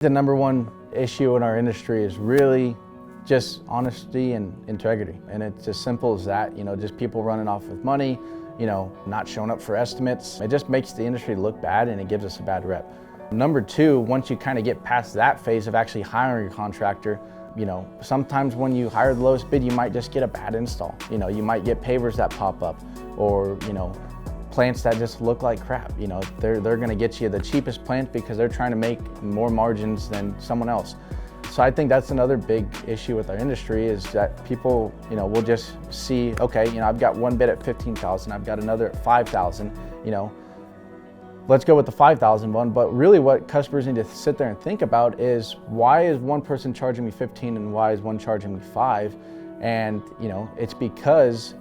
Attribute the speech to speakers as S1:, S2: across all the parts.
S1: The number one issue in our industry is really just honesty and integrity. And it's as simple as that, just people running off with money, not showing up for estimates. It just makes the industry look bad and it gives us a bad rep. Number two, once you kind of get past that phase of actually hiring a contractor, sometimes when you hire the lowest bid, you might just get a bad install. You might get pavers that pop up or, plants that just look like crap. They're gonna get you the cheapest plant because they're trying to make more margins than someone else. So I think that's another big issue with our industry is that people, will just see, okay, I've got one bid at 15,000, I've got another at 5,000, let's go with the 5,000 one. But really what customers need to sit there and think about is why is one person charging me 15 and why is one charging me 5? And it's because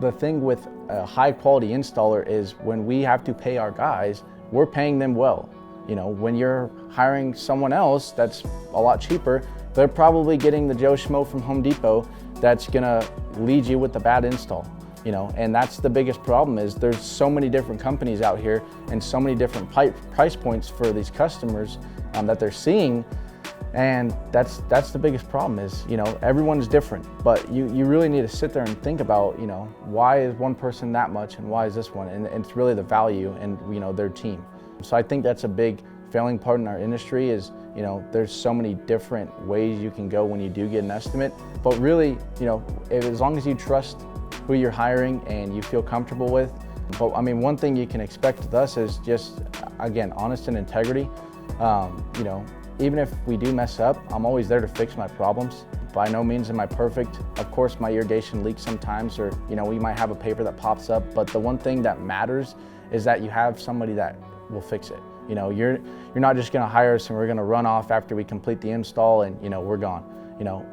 S1: the thing with a high quality installer is when we have to pay our guys, we're paying them well. When you're hiring someone else that's a lot cheaper, they're probably getting the Joe Schmo from Home Depot that's gonna lead you with the bad install. And that's the biggest problem is there's so many different companies out here and so many different price points for these customers that they're seeing. And that's the biggest problem is, everyone's different, but you really need to sit there and think about, why is one person that much and why is this one? And it's really the value and, their team. So I think that's a big failing part in our industry is, there's so many different ways you can go when you do get an estimate, but really, as long as you trust who you're hiring and you feel comfortable with. But I mean, one thing you can expect with us is just, again, honest and integrity. Even if we do mess up, I'm always there to fix my problems. By no means am I perfect. Of course, my irrigation leaks sometimes, or we might have a paper that pops up, but the one thing that matters is that you have somebody that will fix it. You're not just gonna hire us and we're gonna run off after we complete the install and we're gone.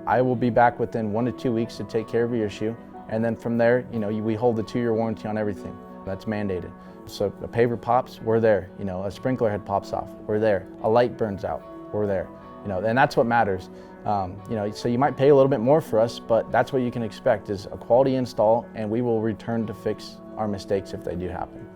S1: I will be back within 1 to 2 weeks to take care of your issue, and then from there, we hold the 2-year warranty on everything. That's mandated. So a paver pops, we're there. A sprinkler head pops off, we're there. A light burns out, we're there, and that's what matters. So you might pay a little bit more for us, but that's what you can expect is a quality install, and we will return to fix our mistakes if they do happen.